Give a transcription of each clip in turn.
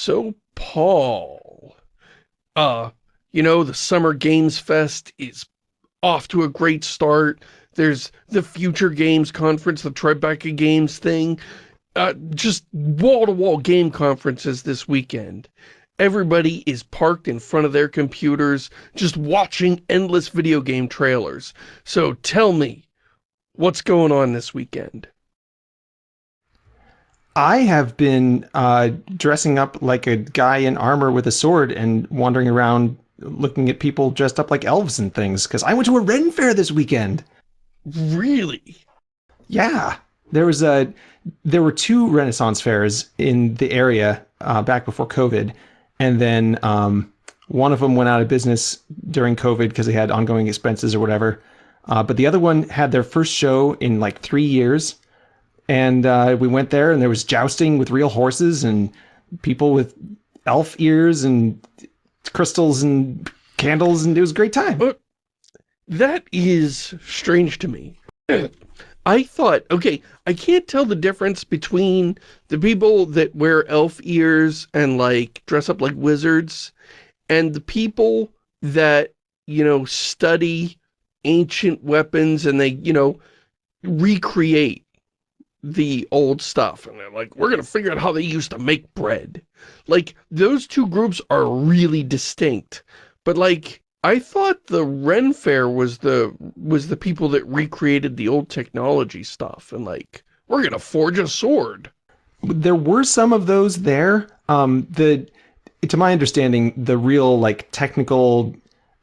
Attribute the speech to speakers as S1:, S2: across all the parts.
S1: So, Paul, the Summer Games Fest is off to a great start. There's the Future Games Conference, the Tribeca Games thing. Just wall-to-wall game conferences this weekend. Everybody is parked in front of their computers, just watching endless video game trailers. So tell me, what's going on this weekend?
S2: I have been dressing up like a guy in armor with a sword and wandering around looking at people dressed up like elves and things, because I went to a Ren Faire this weekend.
S1: Really?
S2: Yeah. There were two Renaissance fairs in the area back before COVID, and then one of them went out of business during COVID because they had ongoing expenses or whatever. But the other one had their first show in like 3 years. And we went there, and there was jousting with real horses and people with elf ears and crystals and candles, and it was a great time.
S1: But that is strange to me. I thought, okay, I can't tell the difference between the people that wear elf ears and, like, dress up like wizards and the people that, study ancient weapons and they, recreate the old stuff, and they're like, we're gonna figure out how they used to make bread. Like, those two groups are really distinct. But, like, I thought the Ren Fair was the people that recreated the old technology stuff, and like, we're gonna forge a sword.
S2: There were some of those there. To my understanding, the real like technical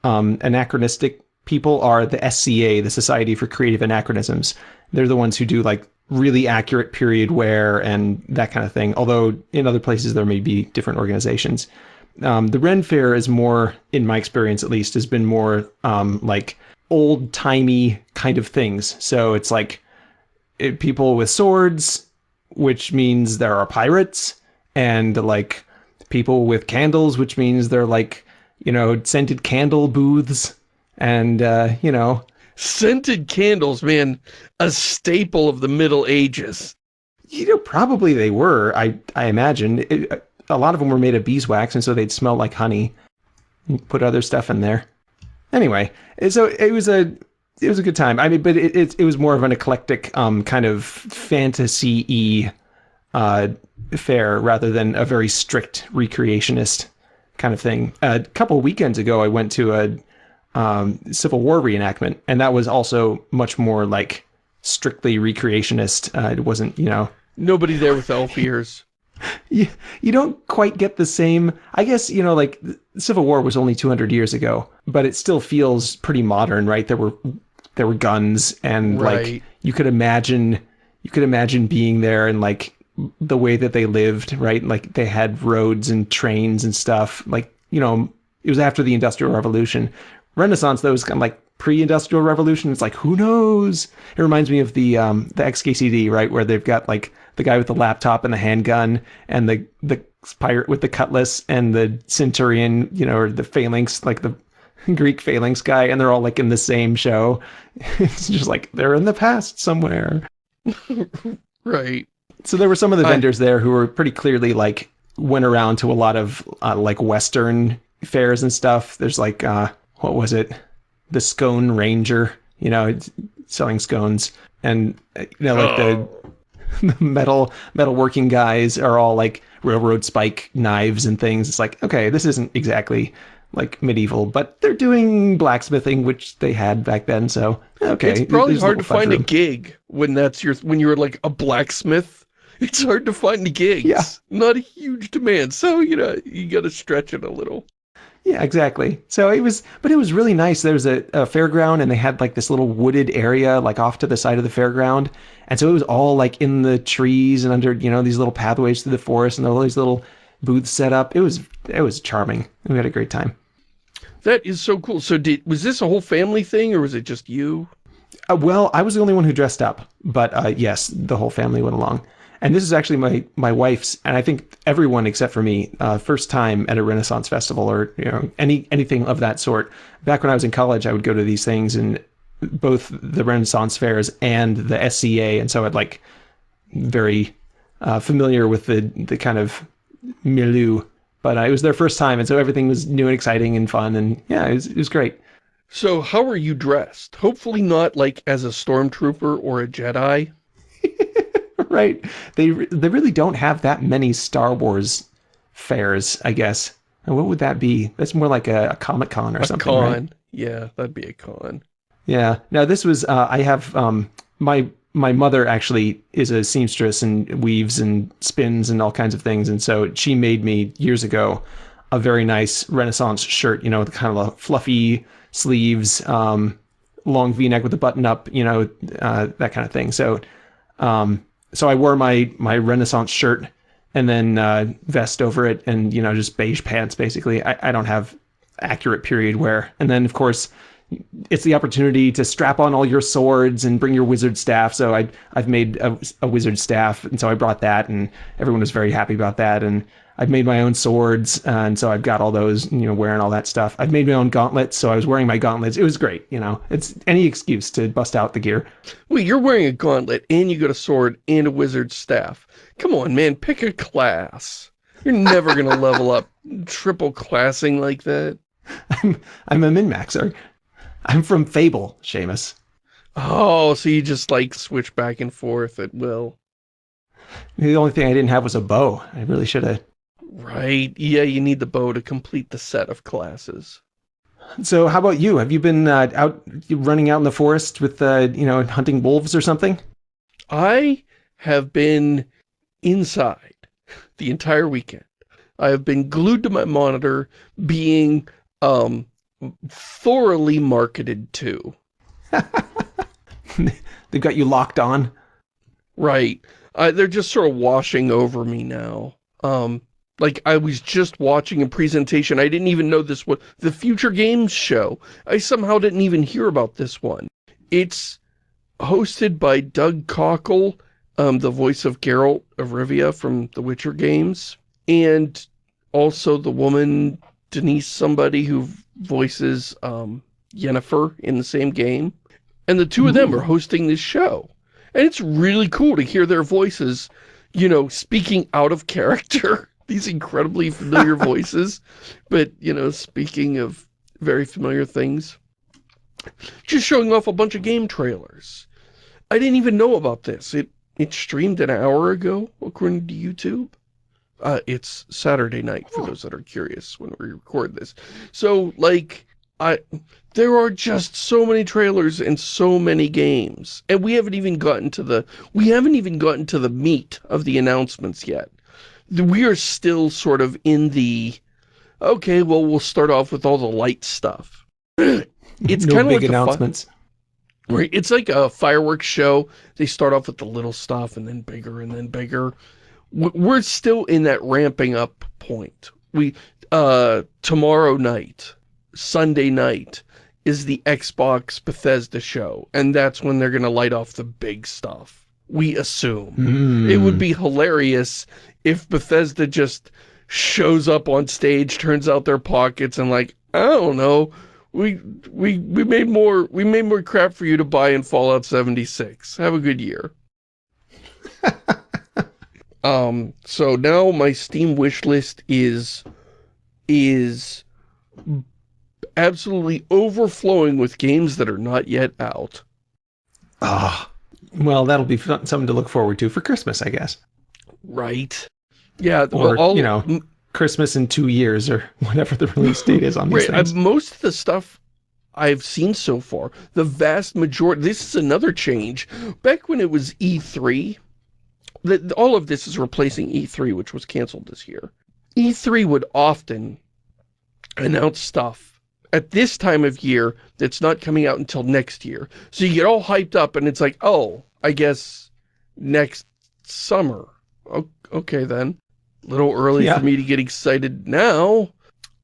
S2: anachronistic people are the SCA, the Society for Creative Anachronisms. They're the ones who do like really accurate period wear and that kind of thing. Although in other places there may be different organizations. The Ren Fair is more, in my experience at least, has been more like old-timey kind of things. So it's like people with swords, which means there are pirates, and like people with candles, which means they're like, scented candle booths, and
S1: Scented candles, man, a staple of the Middle Ages.
S2: Probably they were, I imagine. A lot of them were made of beeswax, and so they'd smell like honey. You put other stuff in there. Anyway, so it was a good time. I mean, but it was more of an eclectic kind of fantasy-y fair rather than a very strict recreationist kind of thing. A couple of weekends ago, I went to a Civil War reenactment, and that was also much more like strictly recreationist. It wasn't,
S1: Nobody there with elf ears.
S2: You don't quite get the same, I guess, like Civil War was only 200 years ago, but it still feels pretty modern, right? There were guns, and
S1: right.
S2: Like you could imagine being there and like the way that they lived, right? Like they had roads and trains and stuff. Like, it was after the Industrial Revolution. Renaissance, though, was kind of like pre-Industrial Revolution. It's like, who knows? It reminds me of the XKCD, right, where they've got like the guy with the laptop and the handgun, and the pirate with the cutlass, and the centurion, or the phalanx, like the Greek phalanx guy, and they're all like in the same show. It's just like they're in the past somewhere.
S1: Right.
S2: So there were some of the vendors there who were pretty clearly like went around to a lot of like Western fairs and stuff. There's like what was it? The Scone Ranger, selling scones, and the metal working guys are all like railroad spike knives and things. It's like, okay, this isn't exactly like medieval, but they're doing blacksmithing, which they had back then. So okay,
S1: it's probably hard to find a gig when you're like a blacksmith. It's hard to find the gigs.
S2: Yeah,
S1: not a huge demand. So you got to stretch it a little.
S2: Yeah, exactly. So it was really nice. There was a fairground, and they had like this little wooded area like off to the side of the fairground. And so it was all like in the trees and under, these little pathways through the forest, and all these little booths set up. It was charming. We had a great time.
S1: That is so cool. So was this a whole family thing, or was it just you?
S2: Well, I was the only one who dressed up, but yes, the whole family went along. And this is actually my wife's, and I think everyone except for me, first time at a Renaissance festival or anything of that sort. Back when I was in college, I would go to these things, and both the Renaissance fairs and the SCA, and so I'd like very familiar with the kind of milieu But it was their first time, and so everything was new and exciting and fun, and yeah, it was great.
S1: So how are you dressed? Hopefully not like as a stormtrooper or a Jedi.
S2: Right. They really don't have that many Star Wars fairs, I guess. And what would that be? That's more like a Comic-Con or something,
S1: Con.
S2: right?
S1: Yeah, that'd be a con.
S2: Yeah. Now this was, I have, my mother actually is a seamstress and weaves and spins and all kinds of things. And so she made me years ago a very nice Renaissance shirt, with kind of a fluffy sleeves, long V-neck with a button up, that kind of thing. So I wore my Renaissance shirt and then vest over it and, just beige pants, basically. I don't have accurate period wear. And then, of course, it's the opportunity to strap on all your swords and bring your wizard staff. So I've made a wizard staff, and so I brought that, and everyone was very happy about that. And I've made my own swords, and so I've got all those, wearing all that stuff. I've made my own gauntlets, so I was wearing my gauntlets. It was great, It's any excuse to bust out the gear.
S1: Wait, you're wearing a gauntlet, and you got a sword, and a wizard staff. Come on, man, pick a class. You're never gonna level up triple classing like that.
S2: I'm a min-maxer. I'm from Fable, Seamus.
S1: Oh, so you just, like, switch back and forth at will.
S2: The only thing I didn't have was a bow. I really should have.
S1: Right. Yeah, you need the bow to complete the set of classes.
S2: So how about you? Have you been running out in the forest with, hunting wolves or something?
S1: I have been inside the entire weekend. I have been glued to my monitor being, thoroughly marketed to.
S2: They've got you locked on.
S1: Right. They're just sort of washing over me now. Like I was just watching a presentation. I didn't even know this was the Future Games show. I somehow didn't even hear about this one. It's hosted by Doug Cockle, the voice of Geralt of Rivia from the Witcher games, and also the woman Denise somebody who voices Yennefer in the same game. And the two of them are hosting this show. And it's really cool to hear their voices, speaking out of character. These incredibly familiar voices. But, speaking of very familiar things. Just showing off a bunch of game trailers. I didn't even know about this. It streamed an hour ago, according to YouTube. It's Saturday night, for those that are curious when we record this. So, like, there are just so many trailers and so many games. And we haven't even gotten to the meat of the announcements yet. We are still sort of in the, okay, well, we'll start off with all the light stuff. It's
S2: no
S1: kind of
S2: big
S1: like
S2: announcements.
S1: Right, it's like a fireworks show. They start off with the little stuff and then bigger and then bigger. We're still in that ramping up point. Tomorrow night, Sunday night, is the Xbox Bethesda show. And that's when they're going to light off the big stuff. We assume. It would be hilarious if Bethesda just shows up on stage, turns out their pockets, and like, I don't know, we made more crap for you to buy in Fallout 76. Have a good year. So now my Steam wishlist is absolutely overflowing with games that are not yet out.
S2: Well, that'll be something to look forward to for Christmas, I guess.
S1: Right. Yeah.
S2: Or, Christmas in 2 years or whatever the release date is on these things.
S1: Most of the stuff I've seen so far, the vast majority, this is another change. Back when it was E3, all of this is replacing E3, which was canceled this year. E3 would often announce stuff at this time of year that's not coming out until next year. So you get all hyped up and it's like, oh, I guess next summer. Okay then. A little early for me to get excited now.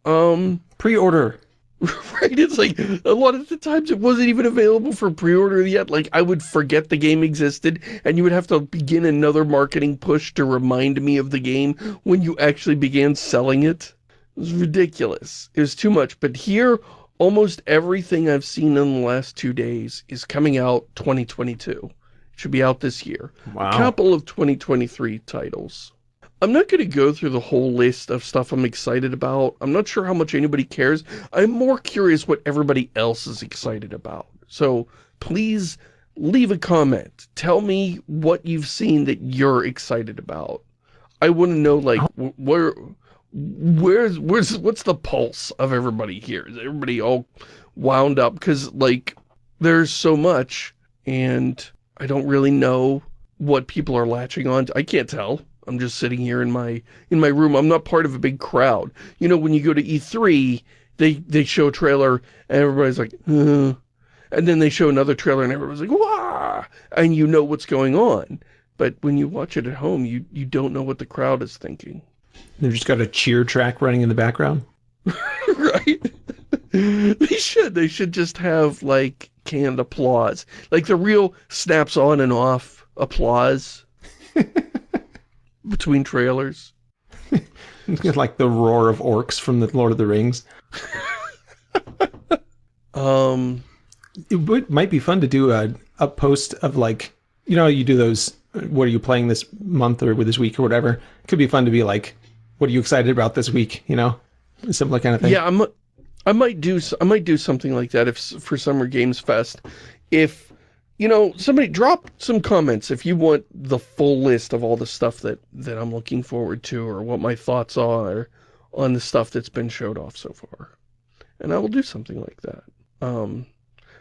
S2: Pre-order.
S1: Right, it's like, a lot of the times it wasn't even available for pre-order yet. Like, I would forget the game existed, and you would have to begin another marketing push to remind me of the game when you actually began selling it. It was ridiculous. It was too much. But here, almost everything I've seen in the last 2 days is coming out 2022. It should be out this year.
S2: Wow.
S1: A couple of 2023 titles. I'm not going to go through the whole list of stuff I'm excited about. I'm not sure how much anybody cares. I'm more curious what everybody else is excited about. So please leave a comment. Tell me what you've seen that you're excited about. I want to know, like, what's the pulse of everybody here? Is everybody all wound up? Because, like, there's so much, and I don't really know what people are latching on to. I can't tell. I'm just sitting here in my room. I'm not part of a big crowd. You know, when you go to E3, they show a trailer, and everybody's like, and then they show another trailer, and everybody's like, wah! And you know what's going on. But when you watch it at home, you don't know what the crowd is thinking.
S2: They've just got a cheer track running in the background.
S1: Right? They should just have, like, canned applause. Like the real snaps on and off applause between trailers.
S2: Like the roar of orcs from the Lord of the Rings. It might be fun to do a post of, like, you know, you do those, what are you playing this month or this week or whatever. It could be fun to be like, what are you excited about this week? You know, similar kind of thing.
S1: Yeah, I might do something like that if for Summer Games Fest. If, you know, somebody drop some comments if you want the full list of all the stuff that I'm looking forward to, or what my thoughts are on the stuff that's been showed off so far. And I will do something like that.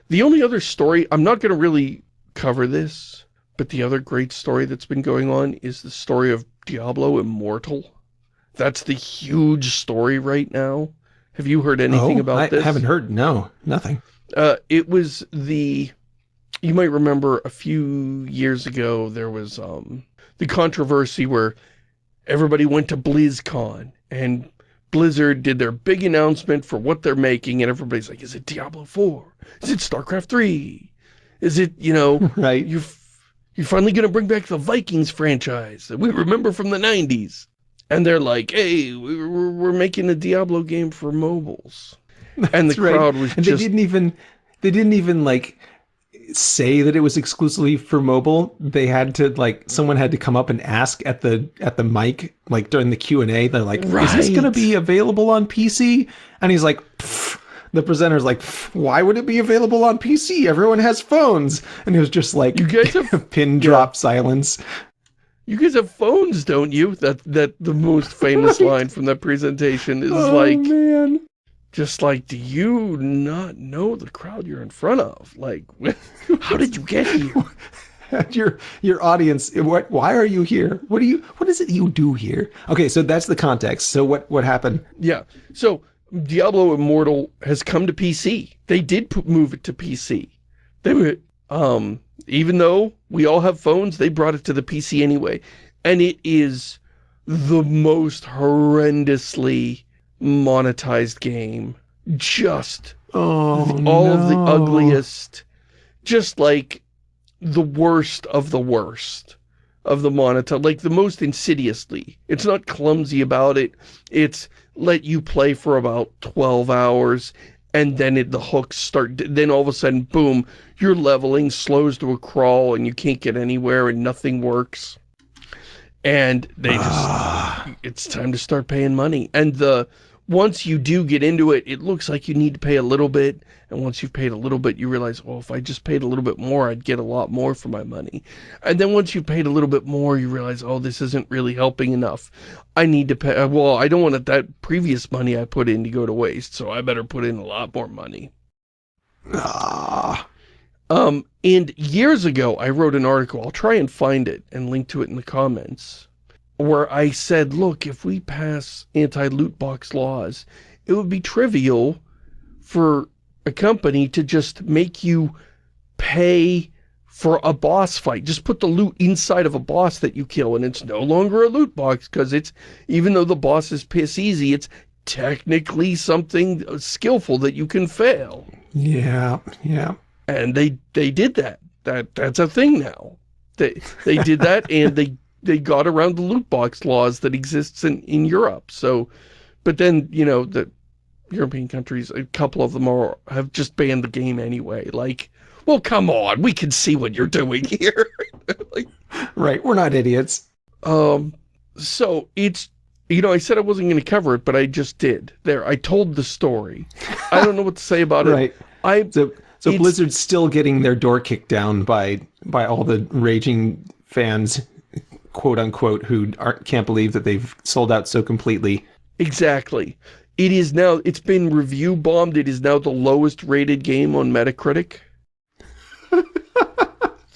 S1: The only other story, I'm not going to really cover this, but the other great story that's been going on is the story of Diablo Immortal. That's the huge story right now. Have you heard anything about this?
S2: I haven't heard. No, nothing.
S1: It was you might remember a few years ago, there was the controversy where everybody went to BlizzCon, and Blizzard did their big announcement for what they're making, and everybody's like, is it Diablo 4? Is it StarCraft 3? Is it, you know,
S2: right?
S1: You're finally going to bring back the Vikings franchise that we remember from the 90s. And they're like, hey, we're making a Diablo game for mobiles. And the crowd was
S2: and
S1: just...
S2: They didn't even, like, say that it was exclusively for mobile. They had to, like, someone had to come up and ask at the mic, like, during the Q&A. They're like, is this going to be available on PC? And he's like, pfft. The presenter's like, why would it be available on PC? Everyone has phones. And it was just like,
S1: you guys have
S2: pin drop silence.
S1: You guys have phones, don't you? That the most famous line from that presentation is like,
S2: man.
S1: Just like, do you not know the crowd you're in front of? Like, how did you get here?
S2: Your audience, why are you here? What is it you do here? Okay, so that's the context. So what happened?
S1: Yeah. So Diablo Immortal has come to PC. They did move it to PC. They were, even though we all have phones, they brought it to the PC anyway. And it is the most horrendously monetized game. Just all of the ugliest, just like the worst of the worst of the monetize, like the most insidiously. It's not clumsy about it. It's let you play for about 12 hours and then the hooks start, then all of a sudden, boom, your leveling slows to a crawl and you can't get anywhere and nothing works. And they just, it's time to start paying money. And once you do get into it, it looks like you need to pay a little bit. And once you've paid a little bit, you realize, well, if I just paid a little bit more, I'd get a lot more for my money. And then once you've paid a little bit more, you realize, oh, this isn't really helping enough. I need to pay, well, I don't want that previous money I put in to go to waste, so I better put in a lot more money. And years ago, I wrote an article, I'll try and find it and link to it in the comments, where I said, look, if we pass anti-loot box laws, it would be trivial for a company to just make you pay for a boss fight. Just put the loot inside of a boss that you kill, and it's no longer a loot box, because it's, even though the boss is piss easy, it's technically something skillful that you can fail.
S2: Yeah, yeah.
S1: And they did that. That's a thing now. They did that, and they got around the loot box laws that exists in Europe. So, but then, you know, the European countries, a couple of them have just banned the game anyway. Like, well, come on, we can see what you're doing here. Like,
S2: right, we're not idiots.
S1: So it's, I said I wasn't going to cover it, but I just did. There, I told the story. I don't know what to say about
S2: Right.
S1: it.
S2: So Blizzard's still getting their door kicked down by all the raging fans, quote unquote, who can't believe that they've sold out so completely.
S1: Exactly. It is now, it's been review bombed. It is now the lowest rated game on Metacritic. The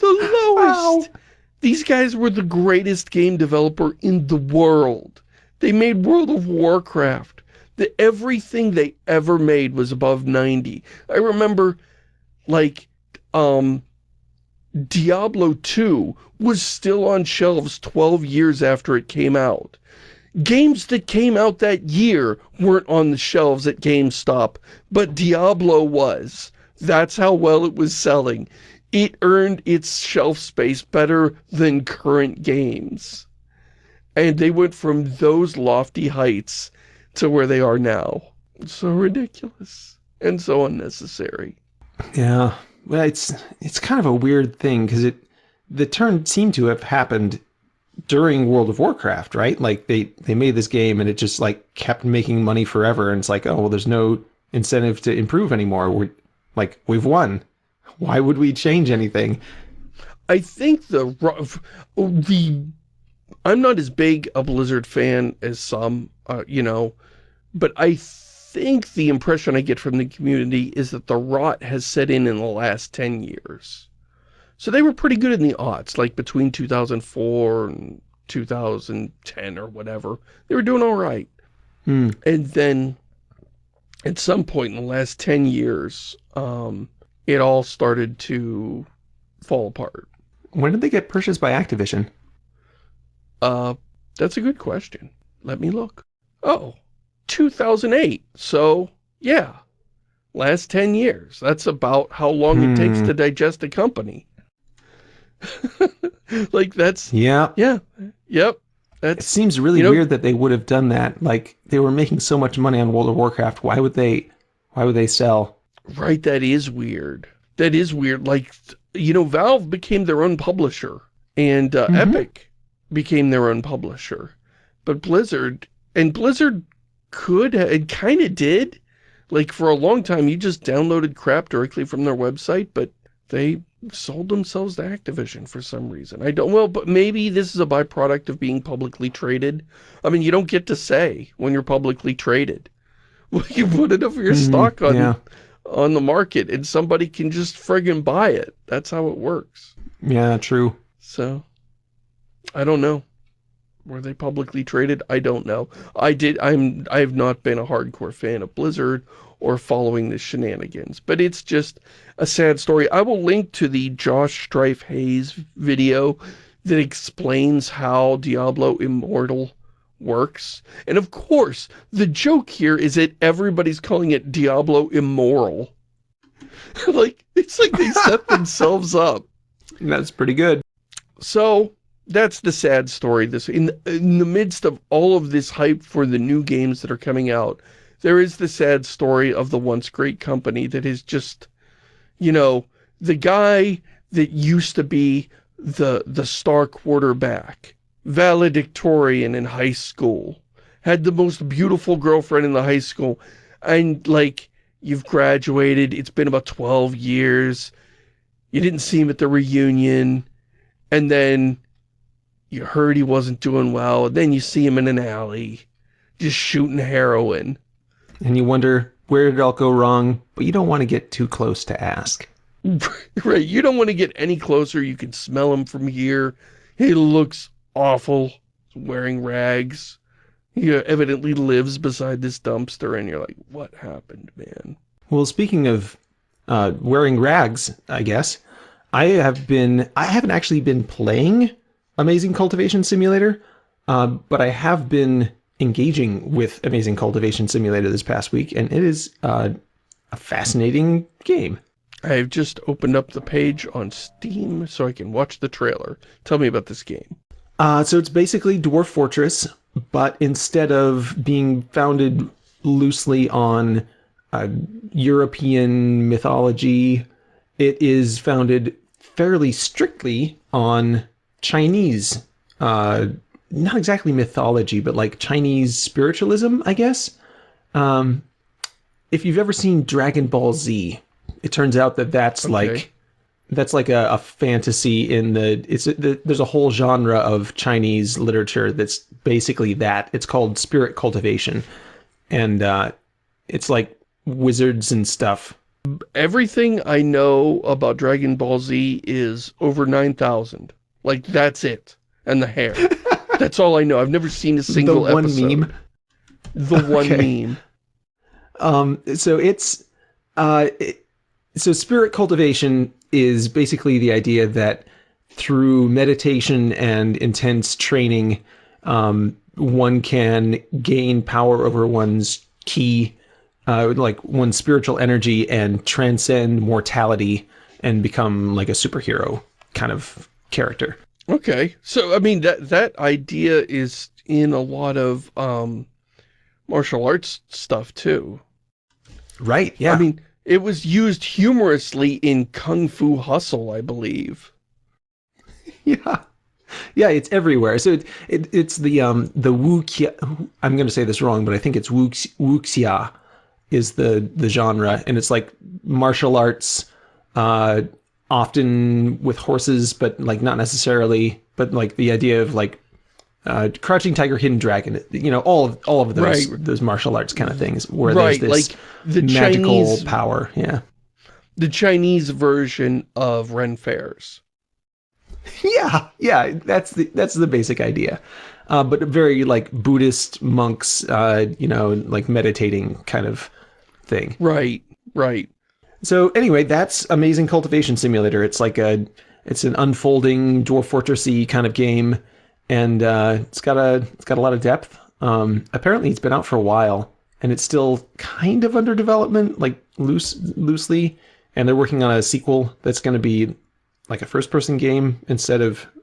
S1: lowest. Wow. These guys were the greatest game developer in the world. They made World of Warcraft. Everything they ever made was above 90. I remember, like, Diablo 2 was still on shelves 12 years after it came out. Games that came out that year weren't on the shelves at GameStop, but Diablo was. That's how well it was selling. It earned its shelf space better than current games. And they went from those lofty heights to where they are now. So ridiculous. And so unnecessary.
S2: Yeah. Well, it's kind of a weird thing, because the turn seemed to have happened during World of Warcraft, right? Like, they made this game and it just, like, kept making money forever, and it's like, oh, well, there's no incentive to improve anymore. We've won. Why would we change anything?
S1: I think I'm not as big a Blizzard fan as some, but I think the impression I get from the community is that the rot has set in the last 10 years. So they were pretty good in the aughts, like between 2004 and 2010 or whatever. They were doing all right. And then at some point in the last 10 years, it all started to fall apart.
S2: When did they get purchased by Activision?
S1: That's a good question. Let me look. Oh, 2008. So, yeah. Last 10 years. That's about how long it takes to digest a company. Like, that's...
S2: Yeah.
S1: Yeah. Yep.
S2: It seems really weird that they would have done that. Like, they were making so much money on World of Warcraft. Why would they sell?
S1: Right, that is weird. That is weird. Like, Valve became their own publisher, and Epic became their own publisher. But Blizzard kind of did. Like, for a long time, you just downloaded crap directly from their website, but they sold themselves to Activision for some reason. But maybe this is a byproduct of being publicly traded. I mean, you don't get to say when you're publicly traded. Well, you put enough of your stock on the market, and somebody can just friggin' buy it. That's how it works.
S2: Yeah, true.
S1: So, I don't know. Were they publicly traded? I don't know. I have not been a hardcore fan of Blizzard or following the shenanigans, but it's just a sad story. I will link to the Josh Strife Hayes video that explains how Diablo Immortal works. And of course, the joke here is that everybody's calling it Diablo Immoral. It's like they set themselves up.
S2: That's pretty good.
S1: So, that's the sad story. In the midst of all of this hype for the new games that are coming out, there is the sad story of the once great company that is just, the guy that used to be the star quarterback, valedictorian in high school, had the most beautiful girlfriend in the high school, and you've graduated, it's been about 12 years, you didn't see him at the reunion, and then you heard he wasn't doing well, and then you see him in an alley, just shooting heroin.
S2: And you wonder, where did it all go wrong? But you don't want to get too close to ask.
S1: Right, you don't want to get any closer. You can smell him from here. He looks awful. He's wearing rags. He evidently lives beside this dumpster, and you're like, what happened, man?
S2: Well, speaking of wearing rags, I guess, I haven't actually been playing Amazing Cultivation Simulator, but I have been engaging with Amazing Cultivation Simulator this past week, and it is a fascinating game.
S1: I've just opened up the page on Steam so I can watch the trailer. Tell me about this game.
S2: So it's basically Dwarf Fortress, but instead of being founded loosely on European mythology, it is founded fairly strictly on Chinese not exactly mythology, but like Chinese spiritualism, I guess. Um, if you've ever seen Dragon Ball Z, it turns out that
S1: Okay.
S2: that's like a fantasy in there's a whole genre of Chinese literature that's basically that. It's called spirit cultivation, and it's like wizards and stuff.
S1: Everything I know about Dragon Ball Z is over 9,000. Like, that's it. And the hair. That's all I know. I've never seen a
S2: The
S1: single
S2: one meme.
S1: episode. The one
S2: Okay.
S1: meme.
S2: So it's so spirit cultivation is basically the idea that through meditation and intense training, one can gain power over one's ki, like one's spiritual energy, and transcend mortality and become like a superhero kind of character.
S1: Okay. So, I mean, that idea is in a lot of martial arts stuff, too.
S2: Right.
S1: I
S2: Yeah.
S1: mean, it was used humorously in Kung Fu Hustle, I believe.
S2: Yeah. Yeah, it's everywhere. So it's the wuxia. I'm going to say this wrong, but I think it's wuxia is the genre, and it's like martial arts, uh, often with horses, but like not necessarily. But like the idea of like Crouching Tiger, Hidden Dragon, all of
S1: Right.
S2: those martial arts kind of things where there's
S1: Right.
S2: this
S1: Like the
S2: magical
S1: Chinese,
S2: power. Yeah,
S1: the Chinese version of Ren Fairs.
S2: yeah. That's the basic idea. But very like Buddhist monks, like meditating kind of thing.
S1: Right. Right.
S2: So anyway, that's Amazing Cultivation Simulator. It's an unfolding Dwarf Fortressy kind of game, and it's got a lot of depth. Apparently, it's been out for a while, and it's still kind of under development, like loosely. And they're working on a sequel that's going to be like a first-person game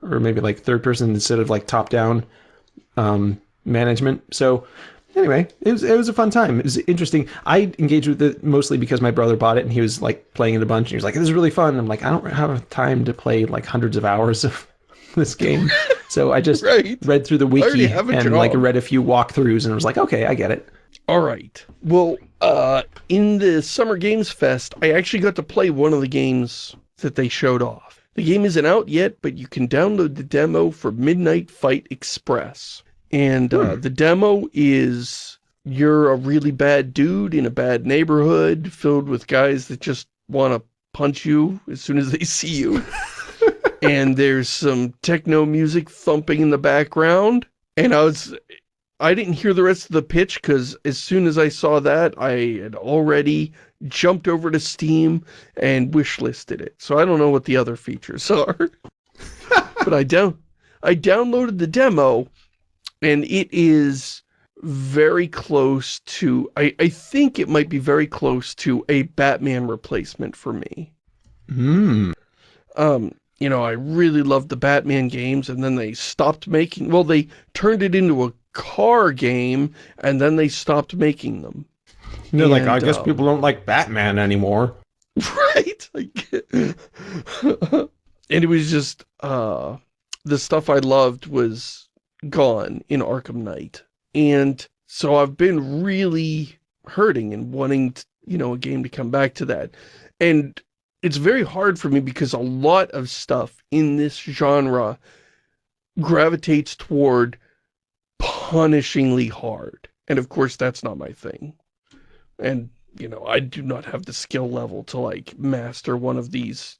S2: or maybe like third-person instead of like top-down management. So anyway, it was a fun time. It was interesting. I engaged with it mostly because my brother bought it and he was like playing it a bunch and he was like, "This is really fun." I'm like, "I don't have time to play like hundreds of hours of this game." So I just
S1: Right.
S2: read through the
S1: I already
S2: wiki
S1: have a
S2: and like
S1: job.
S2: read a few walkthroughs and was like, "Okay, I get it."
S1: All right. Well, in the Summer Games Fest, I actually got to play one of the games that they showed off. The game isn't out yet, but you can download the demo for Midnight Fight Express. And the demo is you're a really bad dude in a bad neighborhood filled with guys that just want to punch you as soon as they see you. And there's some techno music thumping in the background. And I didn't hear the rest of the pitch because as soon as I saw that, I had already jumped over to Steam and wishlisted it. So I don't know what the other features are. But I downloaded the demo, and it is very close to, I think it might be very close to a Batman replacement for me.
S2: Hmm.
S1: I really loved the Batman games, and then they stopped making, well, they turned it into a car game, and then they stopped making them.
S2: They're like,
S1: And,
S2: I guess people don't like Batman anymore.
S1: right? And it was just, the stuff I loved was gone in Arkham Knight. And so I've been really hurting and wanting, a game to come back to that. And it's very hard for me because a lot of stuff in this genre gravitates toward punishingly hard. And of course, that's not my thing. And, I do not have the skill level to, like, master one of these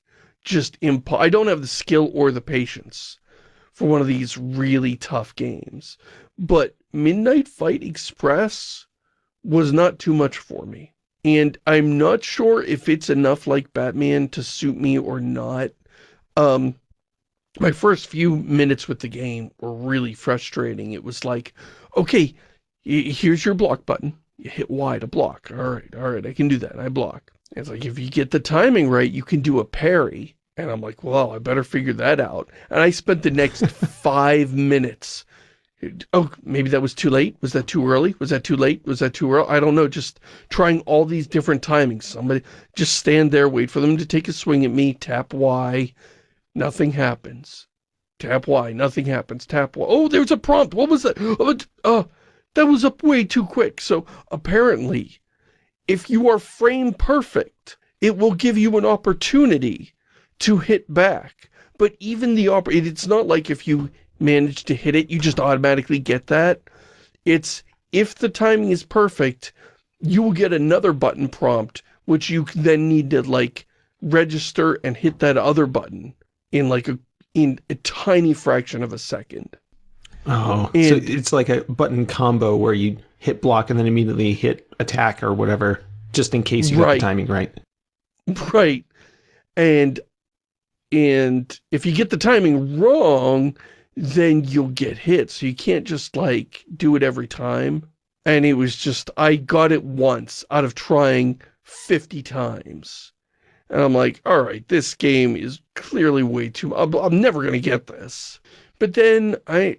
S1: I don't have the skill or the patience for one of these really tough games. But Midnight Fight Express was not too much for me. And I'm not sure if it's enough like Batman to suit me or not. My first few minutes with the game were really frustrating. It was like, okay, here's your block button. You hit Y to block. All right, I can do that. I block. And it's like, if you get the timing right, you can do a parry. And I'm like, well, I better figure that out. And I spent the next 5 minutes. Oh, maybe that was too late? Was that too early? Was that too late? Was that too early? I don't know. Just trying all these different timings. Somebody just stand there, wait for them to take a swing at me, tap Y. Nothing happens. Tap Y, nothing happens. Tap Y. Oh, there's a prompt. What was that? That was up way too quick. So apparently, if you are frame perfect, it will give you an opportunity to hit back. But even it's not like if you manage to hit it, you just automatically get that. It's, if the timing is perfect, you will get another button prompt, which you then need to, like, register and hit that other button in a tiny fraction of a second.
S2: Oh,
S1: and
S2: so it's like a button combo where you hit block and then immediately hit attack or whatever, just in case you got the timing right.
S1: Right. And if you get the timing wrong, then you'll get hit. So you can't just, like, do it every time. And it was just, I got it once out of trying 50 times. And I'm like, all right, this game is clearly way too... I'm never going to get this. But then I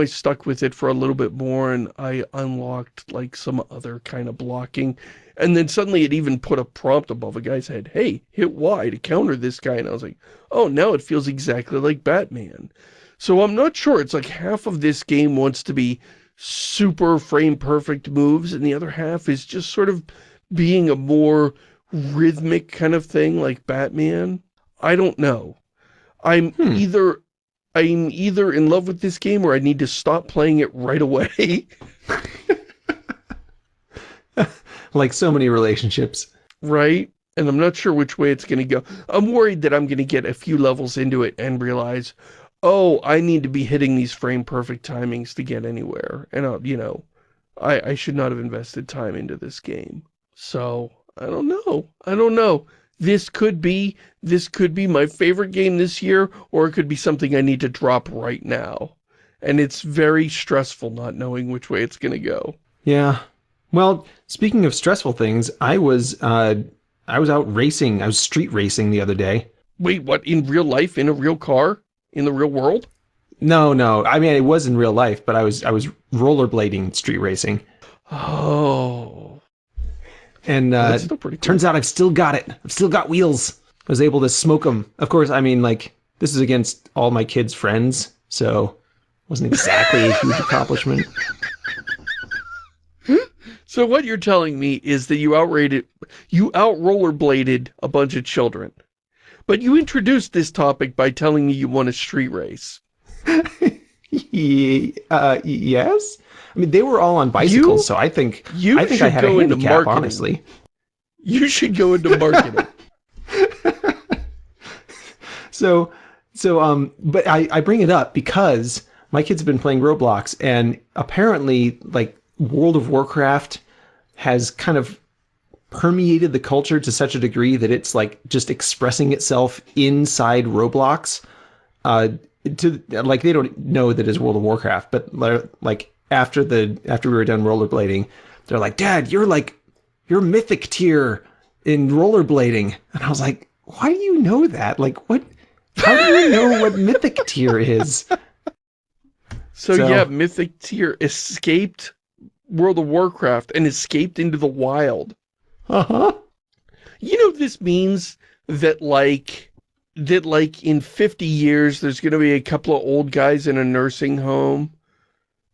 S1: stuck with it for a little bit more, and I unlocked, like, some other kind of blocking. And then suddenly it even put a prompt above a guy's head. Hey, hit Y to counter this guy. And I was like, oh, now it feels exactly like Batman. So I'm not sure. It's like half of this game wants to be super frame perfect moves, and the other half is just sort of being a more rhythmic kind of thing like Batman. I don't know. I'm either in love with this game or I need to stop playing it right away.
S2: Like so many relationships.
S1: Right? And I'm not sure which way it's going to go. I'm worried that I'm going to get a few levels into it and realize, oh, I need to be hitting these frame perfect timings to get anywhere. And, I should not have invested time into this game. So, I don't know. This could be my favorite game this year, or it could be something I need to drop right now. And it's very stressful not knowing which way it's going to go.
S2: Yeah. Well, speaking of stressful things, I was out racing. I was street racing the other day.
S1: Wait, what? In real life? In a real car? In the real world?
S2: No. I mean, it was in real life, but I was rollerblading street racing.
S1: Oh.
S2: And
S1: that's still pretty cool.
S2: Turns out I've still got it. I've still got wheels. I was able to smoke them. Of course, I mean, like, this is against all my kids' friends, so it wasn't exactly a huge accomplishment.
S1: So what you're telling me is that you out rollerbladed a bunch of children. But you introduced this topic by telling me you want a street race.
S2: Yes. I mean, they were all on bicycles, so I think I had a handicap, honestly.
S1: You should go into marketing.
S2: But I bring it up because my kids have been playing Roblox, and apparently, like, World of Warcraft has kind of permeated the culture to such a degree that it's, like, just expressing itself inside Roblox. They don't know that it's World of Warcraft, but, like, after we were done rollerblading, they're like, Dad, you're Mythic tier in rollerblading. And I was like, why do you know that? Like, what? How do you know what Mythic tier is?
S1: So yeah, Mythic tier escaped World of Warcraft and escaped into the wild.
S2: Uh-huh.
S1: You know, this means that in 50 years, there's going to be a couple of old guys in a nursing home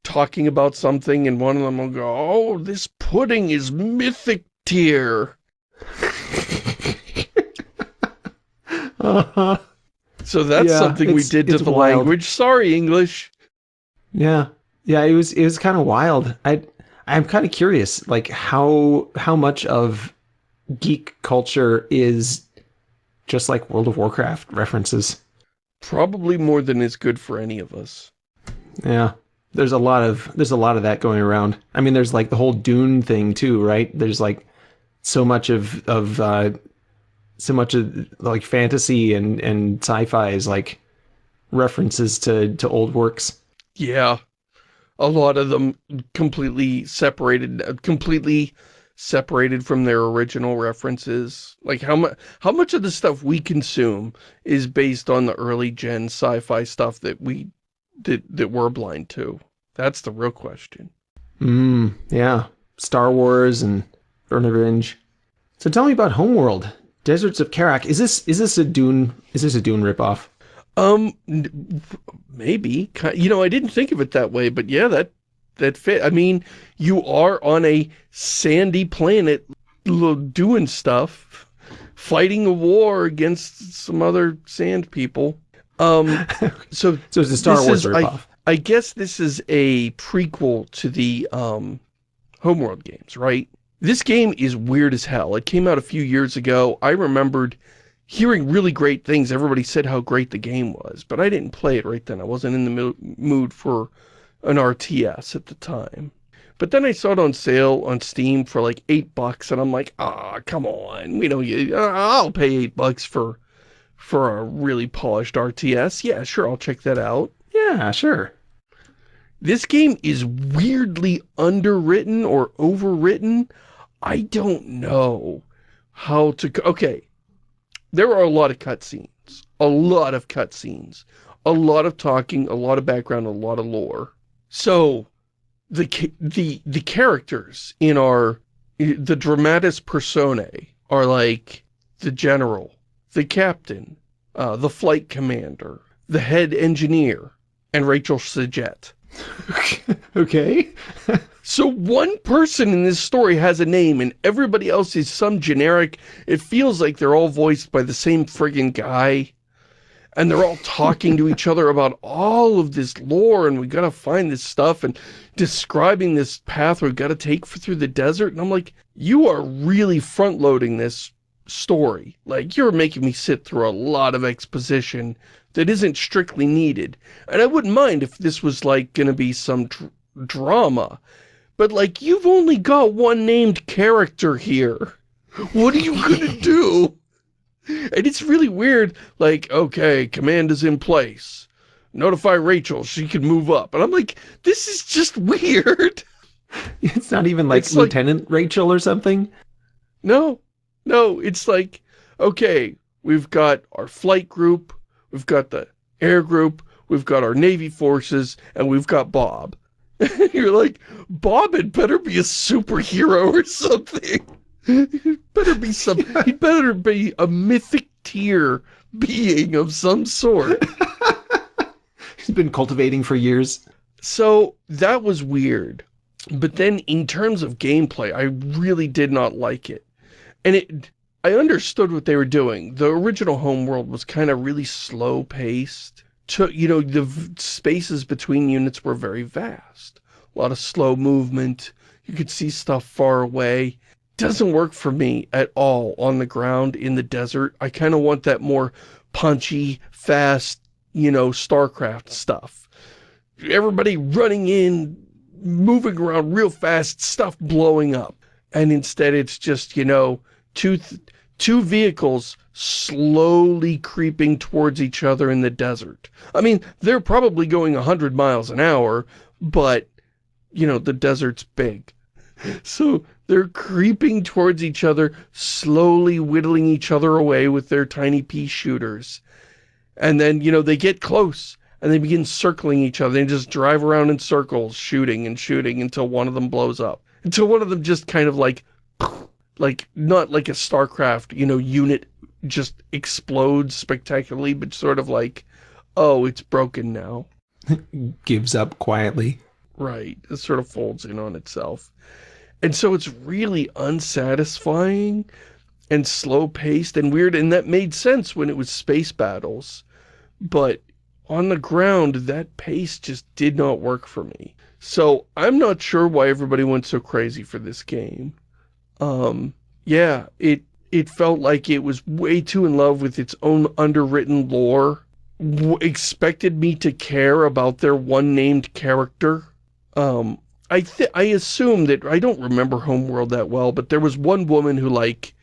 S1: talking about something, and one of them will go, oh, this pudding is Mythic tier.
S2: Uh-huh.
S1: So that's something we did to the language. Sorry, English.
S2: Yeah. Yeah, it was kind of wild. I'm kind of curious, like, how much of geek culture is just like World of Warcraft references. Probably
S1: more than is good for any of us.
S2: Yeah. There's a lot of that going around. I mean, there's like the whole Dune thing too, right? There's like so much of like fantasy and sci-fi is like references to old works.
S1: Yeah. A lot of them completely separated from their original references. Like how much of the stuff we consume is based on the early gen sci-fi stuff that we're blind to? That's the real question.
S2: Yeah. Star Wars and Burn of Revenge. So tell me about Homeworld. Deserts of Kharak. Is this a Dune ripoff?
S1: Maybe. You know, I didn't think of it that way, but yeah, that fit. I mean, you are on a sandy planet doing stuff, fighting a war against some other sand people. So
S2: So it's a Star Wars ripoff.
S1: I guess this is a prequel to the Homeworld games, right? This game is weird as hell. It came out a few years ago. I remembered hearing really great things. Everybody said how great the game was, but I didn't play it right then. I wasn't in the mood for an RTS at the time. But then I saw it on sale on Steam for like $8, and I'm like, ah, come on. You know, I'll pay $8 for a really polished RTS. Yeah, sure, I'll check that out.
S2: Yeah, sure.
S1: This game is weirdly underwritten or overwritten. I don't know how to... Okay, there are a lot of cutscenes. A lot of cutscenes. A lot of talking, a lot of background, a lot of lore. So, the characters in the dramatis personae are like the general, the captain, the flight commander, the head engineer, and Rachel Saget.
S2: Okay.
S1: So one person in this story has a name and everybody else is some generic. It feels like they're all voiced by the same friggin' guy. And they're all talking to each other about all of this lore, and we gotta find this stuff and describing this path we've gotta take through the desert. And I'm like, you are really front-loading this story. Like, you're making me sit through a lot of exposition that isn't strictly needed. And I wouldn't mind if this was like gonna be some drama. But like, you've only got one named character here. What are you gonna do? And it's really weird, like, okay, command is in place. Notify Rachel, she can move up. And I'm like, this is just weird.
S2: It's not even like Lieutenant Rachel or something?
S1: No, it's like, okay, we've got our flight group, we've got the air group, we've got our Navy forces, and we've got Bob. You're like, Bob had better be a superhero or something. He'd better be a mythic tier being of some sort.
S2: He's been cultivating for years.
S1: So that was weird. But then in terms of gameplay, I really did not like it. And I understood what they were doing. The original Homeworld was kind of really slow paced. You know, the spaces between units were very vast. A lot of slow movement. You could see stuff far away. Doesn't work for me at all on the ground in the desert. I kind of want that more punchy, fast, you know, StarCraft stuff. Everybody running in, moving around real fast, stuff blowing up. And instead it's just, you know, two vehicles slowly creeping towards each other in the desert. I mean, they're probably going 100 miles an hour, but, you know, the desert's big. So they're creeping towards each other, slowly whittling each other away with their tiny pea shooters. And then, you know, they get close and they begin circling each other and just drive around in circles, shooting and shooting until one of them blows up. Until one of them just kind of like not like a StarCraft, you know, unit just explodes spectacularly, but sort of like, oh, it's broken now.
S2: Gives up quietly.
S1: Right. It sort of folds in on itself. And so it's really unsatisfying and slow-paced and weird, and that made sense when it was space battles. But on the ground, that pace just did not work for me. So I'm not sure why everybody went so crazy for this game. Yeah, it felt like it was way too in love with its own underwritten lore. Expected me to care about their one named character. I assume that, I don't remember Homeworld that well, but there was one woman who, like,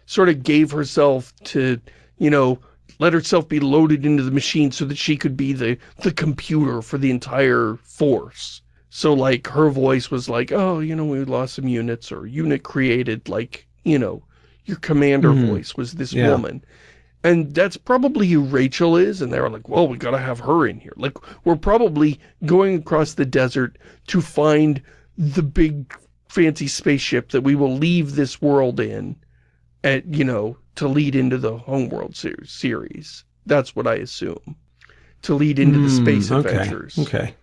S1: sort of gave herself to, you know, let herself be loaded into the machine so that she could be the computer for the entire force. So, like, her voice was like, oh, you know, we lost some units, or unit created, like, you know, your commander voice was this woman. And that's probably who Rachel is, and they were like, well, we gotta have her in here. Like, we're probably going across the desert to find the big fancy spaceship that we will leave this world in, and, you know, to lead into the Homeworld series. That's what I assume. To lead into the space
S2: okay,
S1: adventures.
S2: Okay.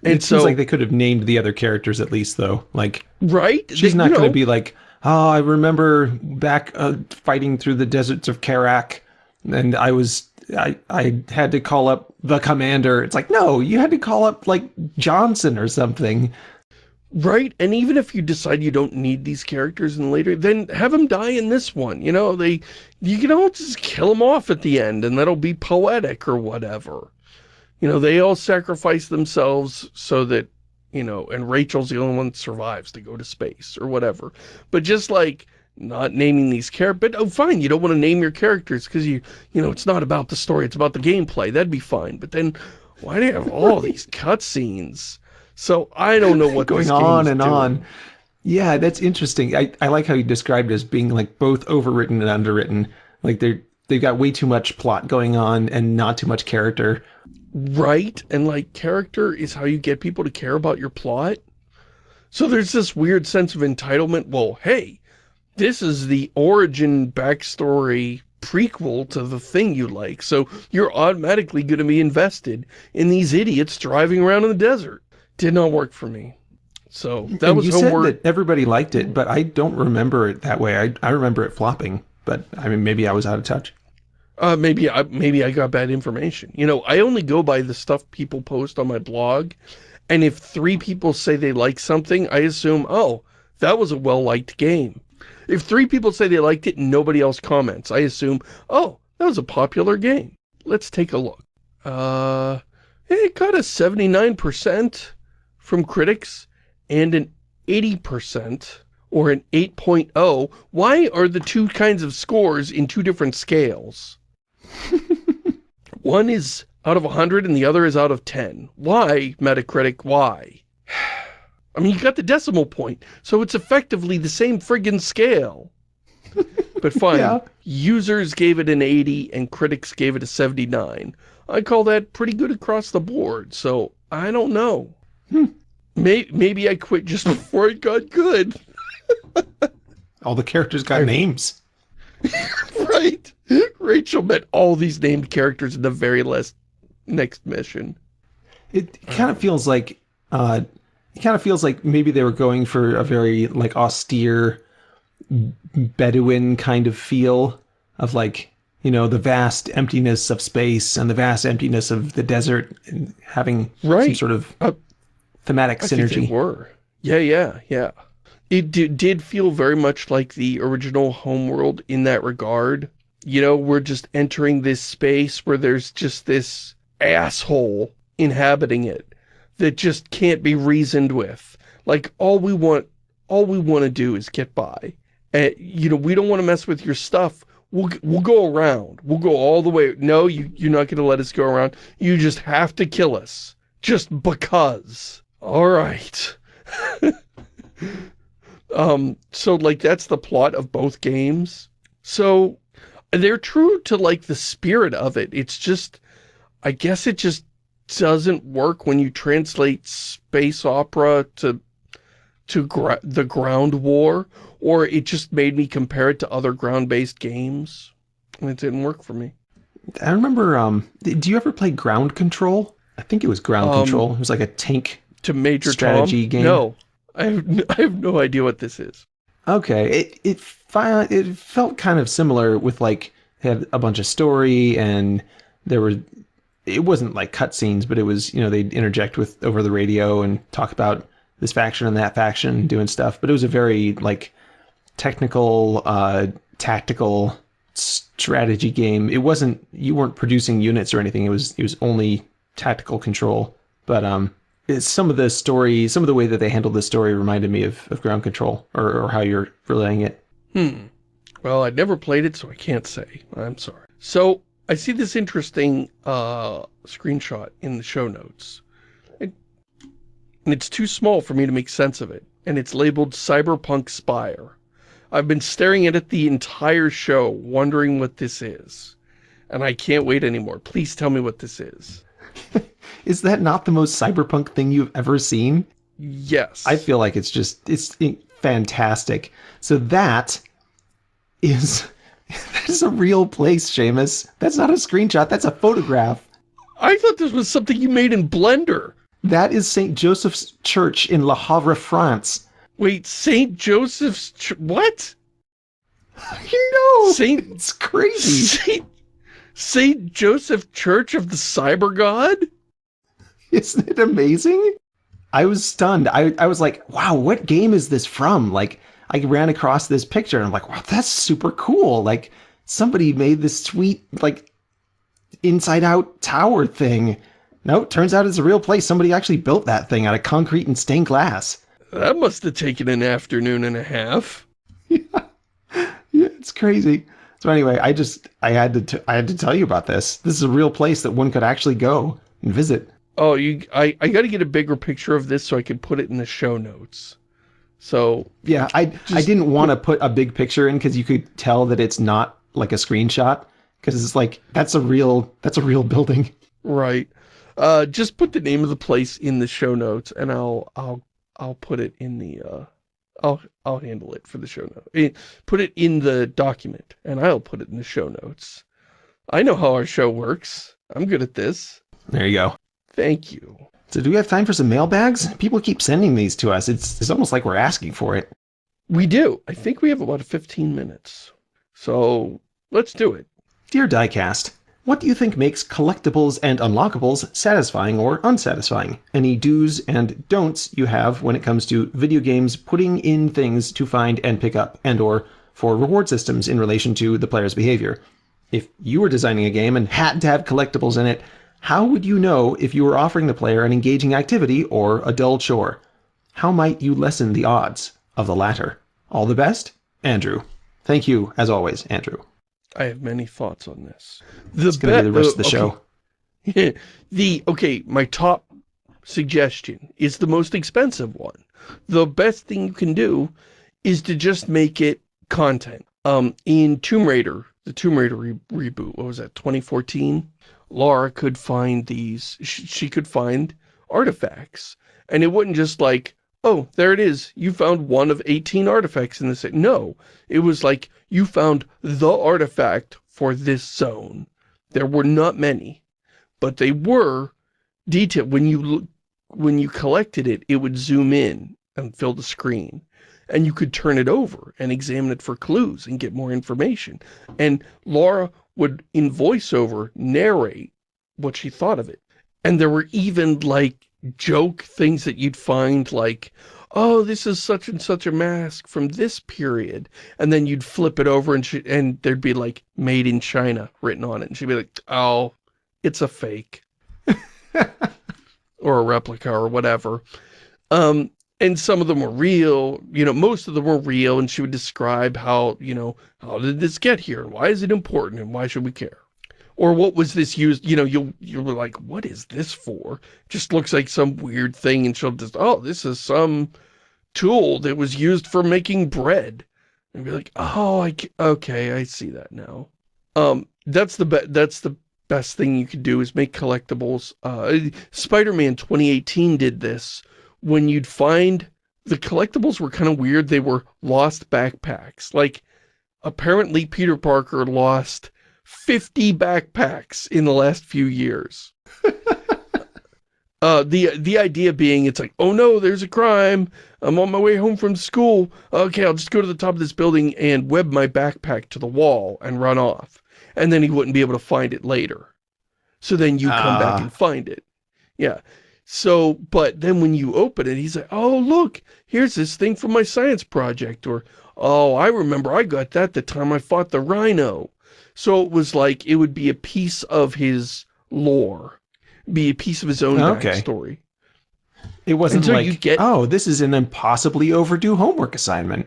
S1: And
S2: it seems like they could have named the other characters at least, though. Like,
S1: right?
S2: She's not going to be like, oh, I remember back fighting through the deserts of Kharak, and I had to call up the commander. It's like, no, you had to call up, like, Johnson or something.
S1: Right, and even if you decide you don't need these characters in later, then have them die in this one. You know, you can all just kill them off at the end, and that'll be poetic or whatever. You know, they all sacrifice themselves so that, you know, and Rachel's the only one that survives to go to space or whatever. But just like not naming these characters, but oh, fine, you don't want to name your characters because you know, it's not about the story, it's about the gameplay. That'd be fine. But then why do you have all these cutscenes? So I don't know what
S2: going on and doing. On. Yeah, that's interesting. I like how you described it as being like both overwritten and underwritten. Like they've got way too much plot going on and not too much character.
S1: Right, and like character is how you get people to care about your plot. So there's this weird sense of entitlement. Well, hey, this is the origin backstory prequel to the thing you like, so you're automatically going to be invested in these idiots driving around in the desert. Did not work for me. So that was Homeworld.
S2: Said that everybody liked it, but I don't remember it that way. I remember it flopping, but I mean, maybe I was out of touch.
S1: Maybe I got bad information. You know, I only go by the stuff people post on my blog, and if 3 people say they like something, I assume, oh, that was a well-liked game. If 3 people say they liked it and nobody else comments, I assume, oh, that was a popular game. Let's take a look. It got a 79% from critics and an 80% or an 8.0. Why are the 2 kinds of scores in 2 different scales? One is out of 100 and the other is out of 10. Why, Metacritic, why? I mean, you got the decimal point, so it's effectively the same friggin' scale. But fine, yeah. Users gave it an 80 and critics gave it a 79. I call that pretty good across the board, so I don't know. Maybe I quit just before it got good.
S2: All the characters got names.
S1: Right. Rachel met all these named characters in the very next mission.
S2: It kind of feels like maybe they were going for a very like austere Bedouin kind of feel of like, you know, the vast emptiness of space and the vast emptiness of the desert and having some sort of thematic synergy. I think they were. Yeah. It did feel very much like the original Homeworld in that regard. You know, we're just entering this space where there's just this asshole inhabiting it that just can't be reasoned with. Like, all we want to do is get by. You know, we don't want to mess with your stuff. We'll go around. We'll go all the way. No, you're not going to let us go around. You just have to kill us. Just because. All right. So like that's the plot of both games. So they're true to like the spirit of it. It's just, I guess it just doesn't work when you translate space opera to the ground war, or it just made me compare it to other ground-based games, and it didn't work for me. I remember, do you ever play Ground Control? I think it was Ground Control. It was like a tank
S1: to Major
S2: strategy
S1: Tom?
S2: game.
S1: No, I have no idea what this is.
S2: Okay, it felt kind of similar with like, had a bunch of story and it wasn't like cutscenes, but it was, you know, they'd interject with over the radio and talk about this faction and that faction doing stuff. But it was a very like technical, tactical strategy game. It wasn't, you weren't producing units or anything. It was only tactical control. But some of the way that they handled the story reminded me of Ground Control or how you're relaying it.
S1: Well, I'd never played it, so I can't say. I'm sorry. So I see this interesting screenshot in the show notes. And it's too small for me to make sense of it. And it's labeled Cyberpunk Spire. I've been staring at it the entire show, wondering what this is. And I can't wait anymore. Please tell me what this is.
S2: Is that not the most cyberpunk thing you've ever seen?
S1: Yes.
S2: I feel like it's fantastic. So that is That is a real place, Seamus. That's not a screenshot. That's a photograph.
S1: I thought this was something you made in Blender.
S2: That is St. Joseph's Church in Le Havre, France.
S1: Wait, St. Joseph's what?
S2: You know, it's crazy.
S1: St. Joseph Church of the Cyber God?
S2: Isn't it amazing? I was stunned. I was like, wow, what game is this from? Like, I ran across this picture and I'm like, wow, that's super cool. Like, somebody made this sweet, like, inside-out tower thing. No, turns out it's a real place. Somebody actually built that thing out of concrete and stained glass.
S1: That must have taken an afternoon and a half.
S2: Yeah, it's crazy. So anyway, I had to tell you about this. This is a real place that one could actually go and visit.
S1: Oh, I got to get a bigger picture of this so I can put it in the show notes. So
S2: yeah, I didn't want to put a big picture in because you could tell that it's not like a screenshot because it's like that's a real building.
S1: Right. Just put the name of the place in the show notes, and I'll put it in the I'll handle it for the show notes. Put it in the document, and I'll put it in the show notes. I know how our show works. I'm good at this.
S2: There you go.
S1: Thank you.
S2: So do we have time for some mailbags? People keep sending these to us. It's almost like we're asking for it.
S1: We do. I think we have about 15 minutes. So let's do it.
S2: Dear Diecast, what do you think makes collectibles and unlockables satisfying or unsatisfying? Any do's and don'ts you have when it comes to video games putting in things to find and pick up, and or for reward systems in relation to the player's behavior? If you were designing a game and had to have collectibles in it, how would you know if you were offering the player an engaging activity or a dull chore? How might you lessen the odds of the latter? All the best, Andrew. Thank you, as always, Andrew.
S1: I have many thoughts on this.
S2: It's going to be the rest of the show.
S1: My top suggestion is the most expensive one. The best thing you can do is to just make it content. In Tomb Raider, the Tomb Raider reboot, what was that, 2014? Laura could find these, she could find artifacts. And it wasn't just like, oh, there it is. You found one of 18 artifacts in this. No, it was like you found the artifact for this zone. There were not many, but they were detailed. When you collected it, it would zoom in and fill the screen. And you could turn it over and examine it for clues and get more information. And Laura would, in voiceover, narrate what she thought of it. And there were even, like, joke things that you'd find, like, oh, this is such and such a mask from this period. And then you'd flip it over and there'd be, like, made in China written on it. And she'd be like, oh, it's a fake. Or a replica or whatever. And some of them were real, most of them were real, and she would describe how, how did this get here? And why is it important? And why should we care? Or what was this used? You were like, what is this for? Just looks like some weird thing, and she'll just, oh, this is some tool that was used for making bread. And be like, oh, okay, I see that now. That's the best thing you could do is make collectibles. Spider-Man 2018 did this. When you'd find the collectibles were kind of weird. They were lost backpacks. Like, apparently Peter Parker lost 50 backpacks in the last few years. The idea being, it's like, oh no, there's a crime. I'm on my way home from school. Okay, I'll just go to the top of this building and web my backpack to the wall and run off. And then he wouldn't be able to find it later. So then you come back and find it. Yeah. So, but then when you open it, he's like, oh, look, here's this thing from my science project. Or, oh, I remember I got that the time I fought the rhino. So it was like, it would be a piece of his lore, be a piece of his own backstory.
S2: It wasn't like, oh, this is an impossibly overdue homework assignment.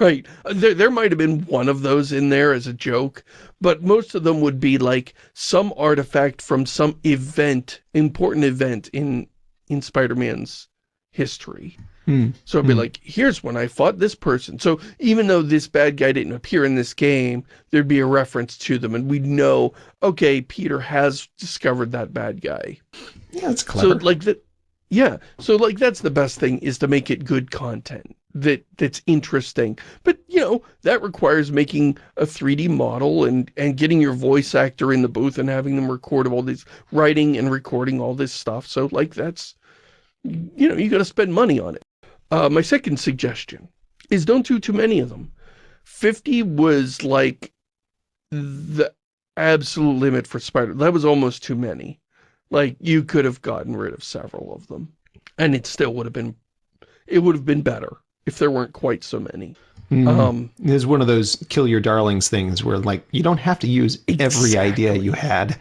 S1: Right. There might have been one of those in there as a joke, but most of them would be like some artifact from some event, important event in Spider-Man's history. So it'd be like, here's when I fought this person. So even though this bad guy didn't appear in this game, there'd be a reference to them, and we'd know, okay, Peter has discovered that bad guy.
S2: Yeah, that's clever.
S1: So like that. Yeah. So like that's the best thing, is to make it good content. that's interesting. But, you know, that requires making a 3D model and getting your voice actor in the booth and having them record all this, writing and recording all this stuff. So, like, that's, you know, you got to spend money on it. My second suggestion is don't do too many of them. 50 was, like, the absolute limit for Spider. That was almost too many. Like, you could have gotten rid of several of them. And it still would have been, it would have been better if there weren't quite so many.
S2: It's one of those kill your darlings things where, like, you don't have to use every idea you had.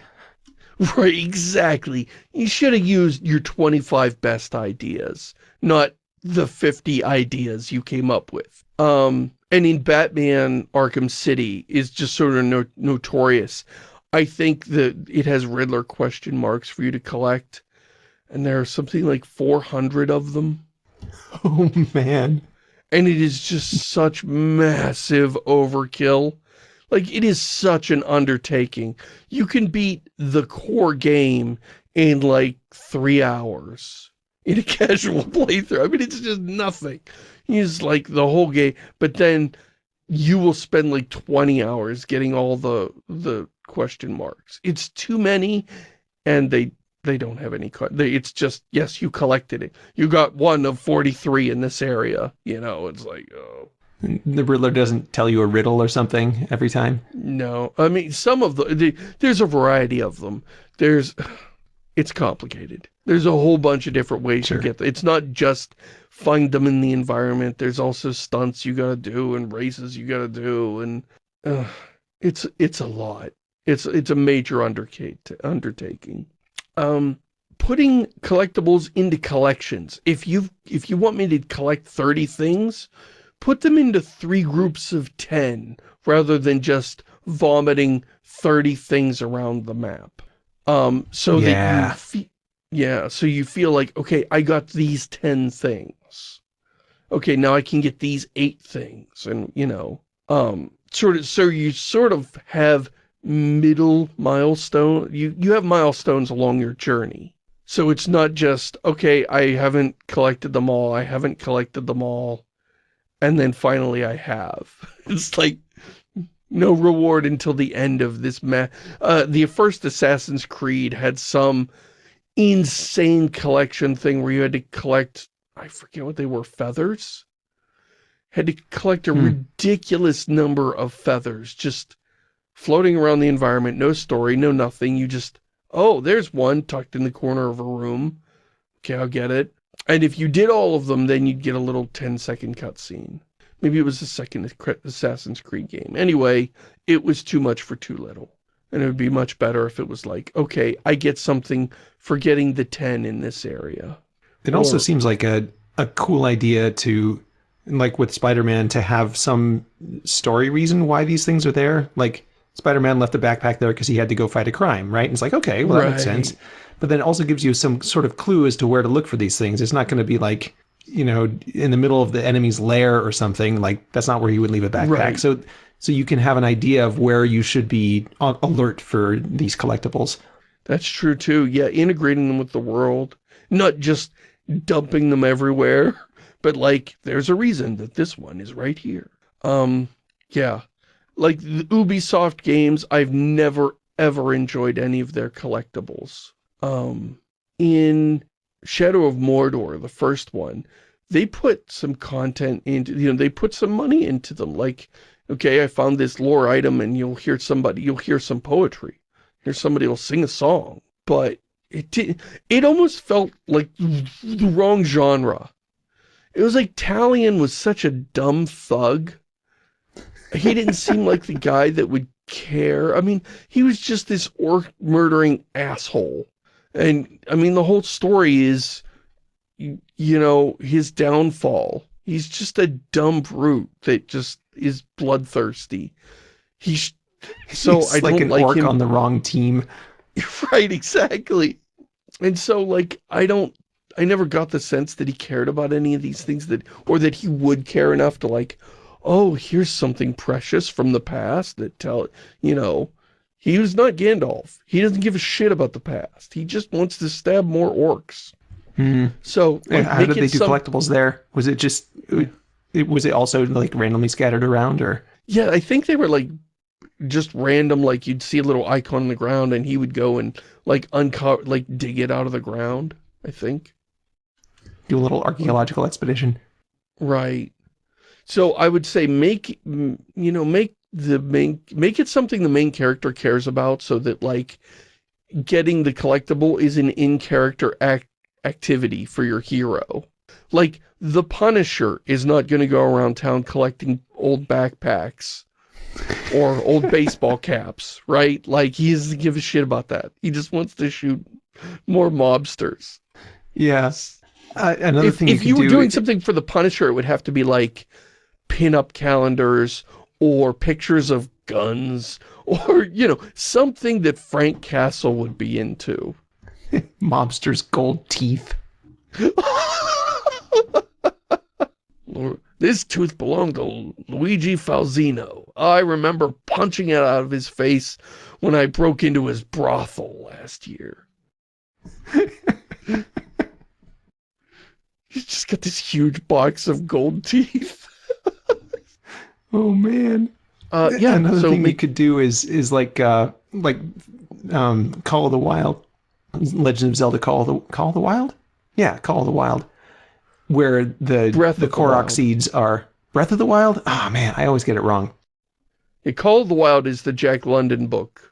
S1: Right, exactly. You should have used your 25 best ideas, not the 50 ideas you came up with. And in Batman Arkham City is just sort of notorious. I think that it has Riddler question marks for you to collect. And there are something like 400 of them.
S2: Oh, man.
S1: And it is just such massive overkill. Like, it is such an undertaking. You can beat the core game in, like, 3 hours in a casual playthrough. I mean, it's just nothing. It's like the whole game. But then you will spend, like, 20 hours getting all the question marks. It's too many, and they don't have any, it's just, yes, you collected it. You got one of 43 in this area. You know, it's like, oh.
S2: The Riddler doesn't tell you a riddle or something every time?
S1: No. I mean, some of there's a variety of them. It's complicated. There's a whole bunch of different ways you get there. It's not just find them in the environment. There's also stunts you gotta do and races you gotta do. And it's a lot. It's a major undertaking. Putting collectibles into collections. If you want me to collect 30 things, put them into 3 groups of 10 rather than just vomiting 30 things around the map. So you feel like, okay, I got these 10 things. Okay, now I can get these 8 things, and you know, so you sort of have middle milestone. You have milestones along your journey. So it's not just, okay, I haven't collected them all. And then finally I have. It's like no reward until the end of this the first Assassin's Creed had some insane collection thing where you had to collect, I forget what they were, feathers? Had to collect a ridiculous number of feathers, just floating around the environment, no story, no nothing. You just, oh, there's one tucked in the corner of a room. Okay, I'll get it. And if you did all of them, then you'd get a little 10-second cutscene. Maybe it was the second Assassin's Creed game. Anyway, it was too much for too little. And it would be much better if it was like, okay, I get something for getting the 10 in this area.
S2: It also seems like a cool idea to, like with Spider-Man, to have some story reason why these things are there. Like, Spider-Man left the backpack there because he had to go fight a crime, right? And it's like, okay, well, that makes sense. But then it also gives you some sort of clue as to where to look for these things. It's not going to be like, you know, in the middle of the enemy's lair or something. Like, that's not where you would leave a backpack. Right. So you can have an idea of where you should be alert for these collectibles. That's true, too. Yeah, integrating them with the world. Not just dumping them everywhere. But, like, there's a reason that this one is right here. Yeah. Like, the Ubisoft games, I've never, ever enjoyed any of their collectibles. In Shadow of Mordor, the first one, they put some content into, you know, they put some money into them. Like, okay, I found this lore item, and you'll hear some poetry. Somebody will sing a song. But it almost felt like the wrong genre. It was like Talion was such a dumb thug. He didn't seem like the guy that would care. I mean, he was just this orc-murdering asshole. And, I mean, the whole story is, you know, his downfall. He's just a dumb brute that just is bloodthirsty. He's like an orc on the wrong team. Right, exactly. And so, like, I never got the sense that he cared about any of these things, or that he would care enough to, like, oh, here's something precious from the past that you know, he was not Gandalf. He doesn't give a shit about the past. He just wants to stab more orcs. So, like, how did they do collectibles there? Was it just Was it also like randomly scattered around, or?
S1: Yeah, I think they were like just random, like you'd see a little icon on the ground and he would go and like uncover, like dig it out of the ground, I think.
S2: Do a little archaeological expedition.
S1: Right. So I would say make it something the main character cares about, so that like getting the collectible is an in-character activity for your hero. Like the Punisher is not going to go around town collecting old backpacks or old baseball caps, right? Like he doesn't give a shit about that. He just wants to shoot more mobsters.
S2: Yes. Another thing
S1: If you were doing something for the Punisher, it would have to be like pin-up calendars or pictures of guns or, something that Frank Castle would be into.
S2: Mobster's gold teeth.
S1: This tooth belonged to Luigi Falzino. I remember punching it out of his face when I broke into his brothel last year. He's just got this huge box of gold teeth.
S2: Oh man.
S1: Yeah.
S2: Another thing we could do is like Call of the Wild, Legend of Zelda Call of the Wild. Yeah, Call of the Wild, where the Kharak seeds are Breath of the Wild. Oh man, I always get it wrong.
S1: Yeah, Call of the Wild is the Jack London book.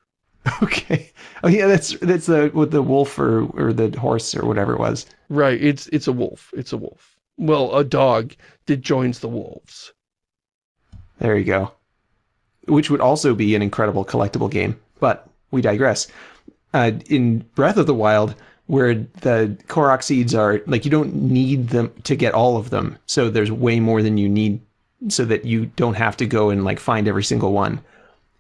S2: Okay. Oh yeah, that's with the wolf or the horse or whatever it was.
S1: Right. It's a wolf. It's a wolf. Well, a dog that joins the wolves.
S2: There you go. Which would also be an incredible collectible game, but we digress. In Breath of the Wild, where the Kharak seeds are, like, you don't need them to get all of them, so there's way more than you need so that you don't have to go and, like, find every single one.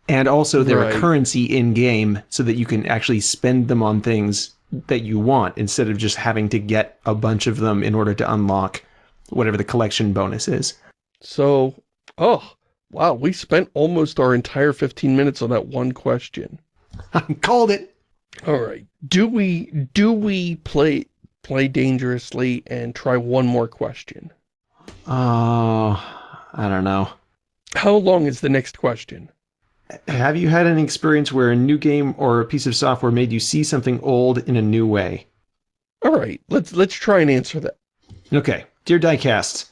S2: And also they're a currency in-game so that you can actually spend them on things that you want instead of just having to get a bunch of them in order to unlock whatever the collection bonus is.
S1: So, wow, we spent almost our entire 15 minutes on that one question.
S2: I called it.
S1: All right. Do we play dangerously and try one more question?
S2: Oh, I don't know.
S1: How long is the next question?
S2: Have you had any experience where a new game or a piece of software made you see something old in a new way?
S1: All right, let's try and answer that.
S2: Okay. Dear Diecast,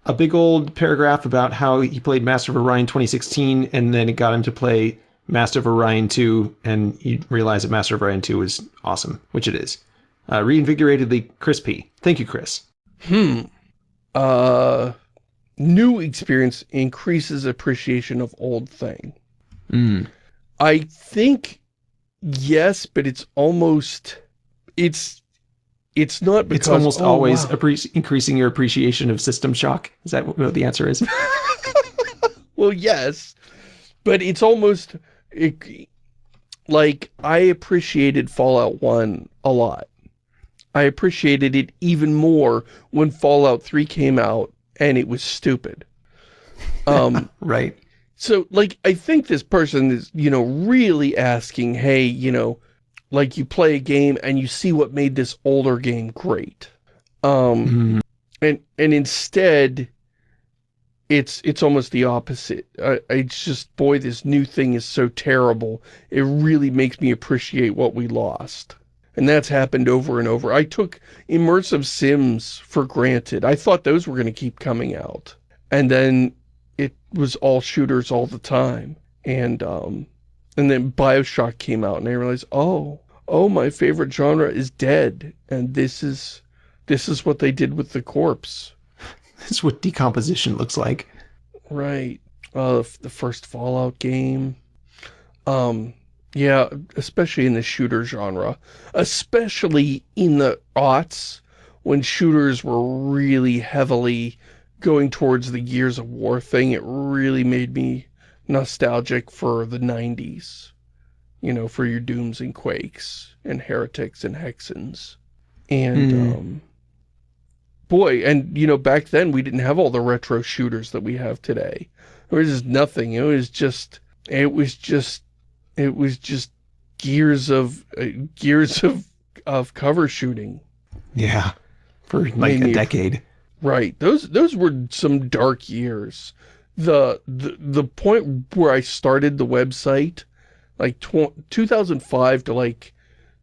S2: a big old paragraph about how he played Master of Orion 2016, and then it got him to play Master of Orion 2, and he realized that Master of Orion 2 was awesome, which it is. Reinvigoratedly crispy. Thank you, Chris.
S1: New experience increases appreciation of old thing. I think yes, but it's almost it's not because
S2: it's almost always increasing your appreciation of System Shock. Is that what the answer is?
S1: Well, yes, but it's almost like I appreciated Fallout 1 a lot. I appreciated it even more when Fallout 3 came out and it was stupid.
S2: Right.
S1: So, like, I think this person is, really asking, hey, like you play a game and you see what made this older game great. And instead, it's almost the opposite. It's just, boy, this new thing is so terrible. It really makes me appreciate what we lost. And that's happened over and over. I took immersive sims for granted. I thought those were going to keep coming out. And then it was all shooters all the time. And then BioShock came out and I realized, oh, my favorite genre is dead. And this is what they did with the corpse.
S2: This is what decomposition looks like.
S1: Right. The first Fallout game. Yeah, especially in the shooter genre. Especially in the aughts, when shooters were really heavily going towards the Gears of War thing. It really made me nostalgic for the 90s. For your Dooms and Quakes and Heretics and Hexens. And, boy, and, back then we didn't have all the retro shooters that we have today. There was just nothing. It was just gears of cover shooting.
S2: Yeah. For like a decade.
S1: Right. Those were some dark years. The point where I started the website, like 2005 to like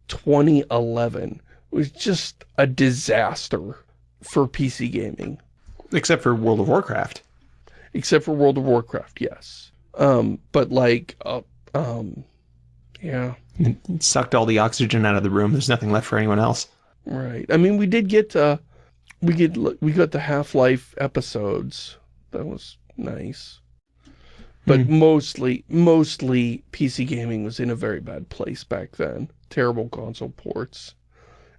S1: 2011, was just a disaster for PC gaming.
S2: Except for World of Warcraft.
S1: Except for World of Warcraft, yes. But like, yeah.
S2: It sucked all the oxygen out of the room. There's nothing left for anyone else.
S1: Right. I mean, we did get, we got the Half-Life episodes. That was nice. But mostly PC gaming was in a very bad place back then. Terrible console ports.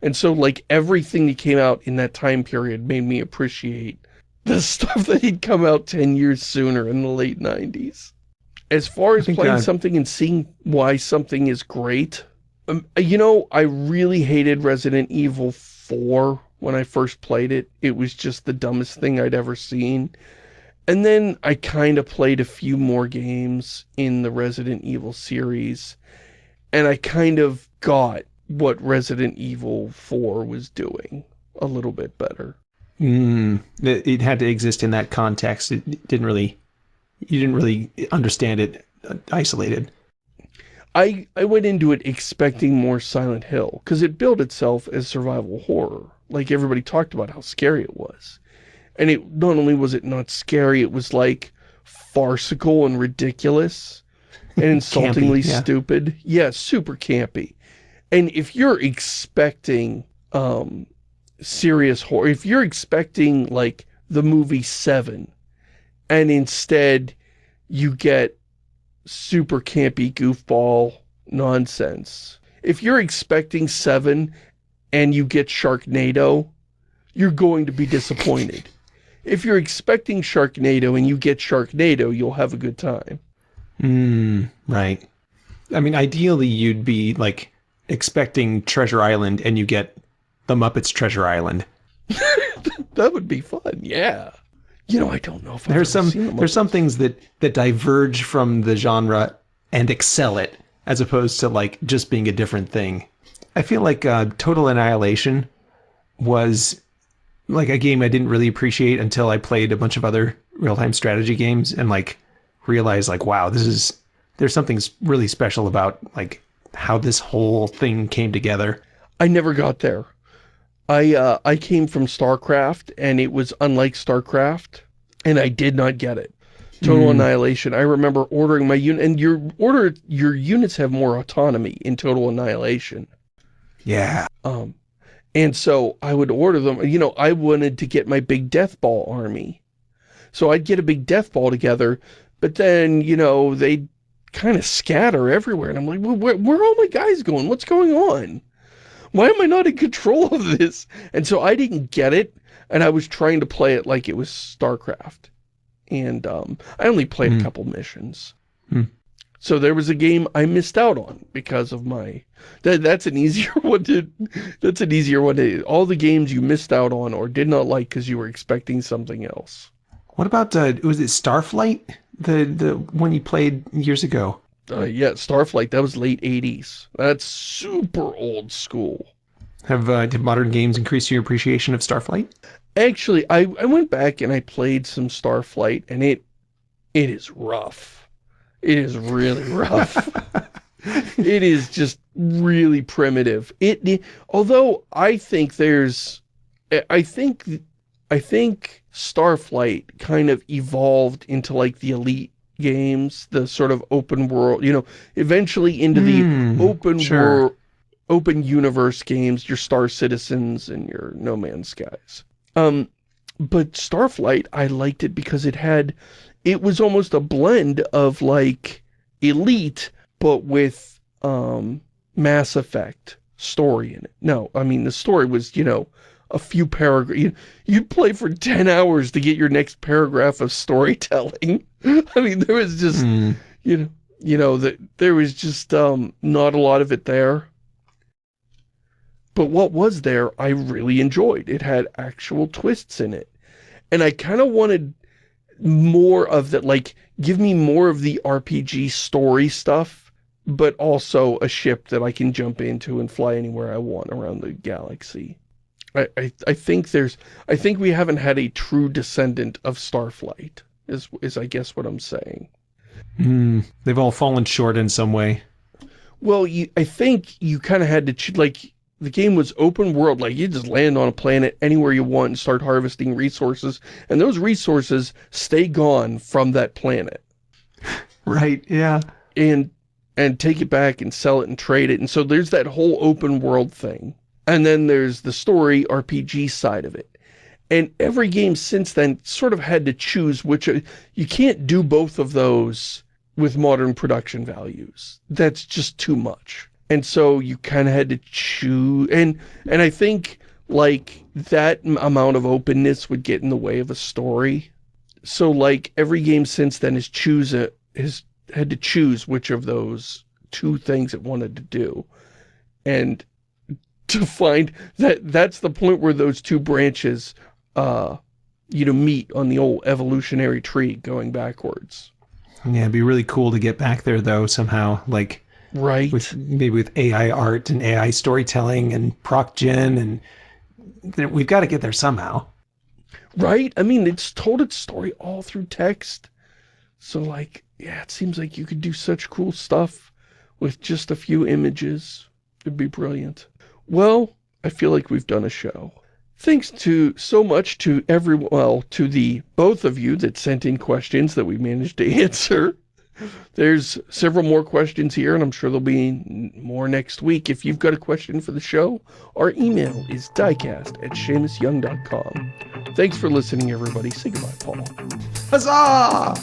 S1: And so, like, everything that came out in that time period made me appreciate the stuff that had come out 10 years sooner in the late 90s. As far as playing something and seeing why something is great, you know, I really hated Resident Evil 4 when I first played it. It was just the dumbest thing I'd ever seen. And then I kind of played a few more games in the Resident Evil series, and I kind of got what Resident Evil 4 was doing a little bit better.
S2: It had to exist in that context. You didn't really understand it isolated.
S1: I went into it expecting more Silent Hill, because it billed itself as survival horror. Like, everybody talked about how scary it was. And it not only was it not scary, it was like farcical and ridiculous and insultingly
S2: campy,
S1: stupid. Yeah, super campy. And if you're expecting serious horror, if you're expecting like the movie Seven, and instead you get super campy goofball nonsense. If you're expecting Seven and you get Sharknado, you're going to be disappointed. If you're expecting Sharknado and you get Sharknado, you'll have a good time.
S2: Right. I mean, ideally you'd be like expecting Treasure Island and you get the Muppets Treasure Island.
S1: That would be fun, yeah. You know, I don't know if
S2: there's some things that diverge from the genre and excel it, as opposed to like just being a different thing. I feel like Total Annihilation was like a game I didn't really appreciate until I played a bunch of other real-time strategy games and like realized like, wow, there's something really special about like how this whole thing came together.
S1: I never got there. I came from StarCraft, and it was unlike StarCraft, and I did not get it. Total Annihilation. I remember ordering my unit, and your units have more autonomy in Total Annihilation.
S2: Yeah.
S1: And so I would order them. You know, I wanted to get my big death ball army. So I'd get a big death ball together, but then, you know, they'd kind of scatter everywhere. And I'm like, well, where are all my guys going? What's going on? Why am I not in control of this? And so I didn't get it, and I was trying to play it like it was StarCraft. And I only played a couple missions. So there was a game I missed out on because of my... That's an easier one to... All the games you missed out on or did not like because you were expecting something else.
S2: What about, was it Starflight? The one you played years ago?
S1: Yeah, Starflight, that was late 80s. That's super old school.
S2: Have modern games increased your appreciation of Starflight?
S1: Actually, I went back and I played some Starflight, and it is rough. It is really rough. It is just really primitive. Although I think Starflight kind of evolved into like the Elite games, the sort of open world, you know, eventually into the open world, open universe games, your Star Citizens and your No Man's Skies. But Starflight, I liked it because it was almost a blend of like Elite, but with Mass Effect story in it. No, I mean, the story was, you know, a few paragraphs. You'd play for 10 hours to get your next paragraph of storytelling. I mean, there was just, there was just not a lot of it there. But what was there, I really enjoyed. It had actual twists in it. And I kind of wanted more of that, like, give me more of the RPG story stuff, but also a ship that I can jump into and fly anywhere I want around the galaxy. I think we haven't had a true descendant of Starflight, is I guess what I'm saying.
S2: They've all fallen short in some way.
S1: Well, I think you kind of had to, like, the game was open world, like you just land on a planet anywhere you want and start harvesting resources, and those resources stay gone from that planet.
S2: Right, yeah.
S1: And take it back and sell it and trade it, and so there's that whole open world thing. And then there's the story RPG side of it. And every game since then sort of had to choose which, you can't do both of those with modern production values. That's just too much. And so you kind of had to choose, and I think, like, that amount of openness would get in the way of a story. So, like, every game since then has had to choose which of those two things it wanted to do. And to find that's the point where those two branches, meet on the old evolutionary tree going backwards.
S2: Yeah, it'd be really cool to get back there, though, somehow. Like,
S1: right?
S2: Maybe with AI art and AI storytelling and proc gen, and we've got to get there somehow.
S1: Right? I mean, it's told its story all through text. So, like, yeah, it seems like you could do such cool stuff with just a few images. It'd be brilliant. Well, I feel like we've done a show. Thanks so much to to the both of you that sent in questions that we managed to answer. There's several more questions here, and I'm sure there'll be more next week. If you've got a question for the show, our email is diecast@ShamusYoung.com. Thanks for listening, everybody. Say goodbye, Paul.
S2: Huzzah!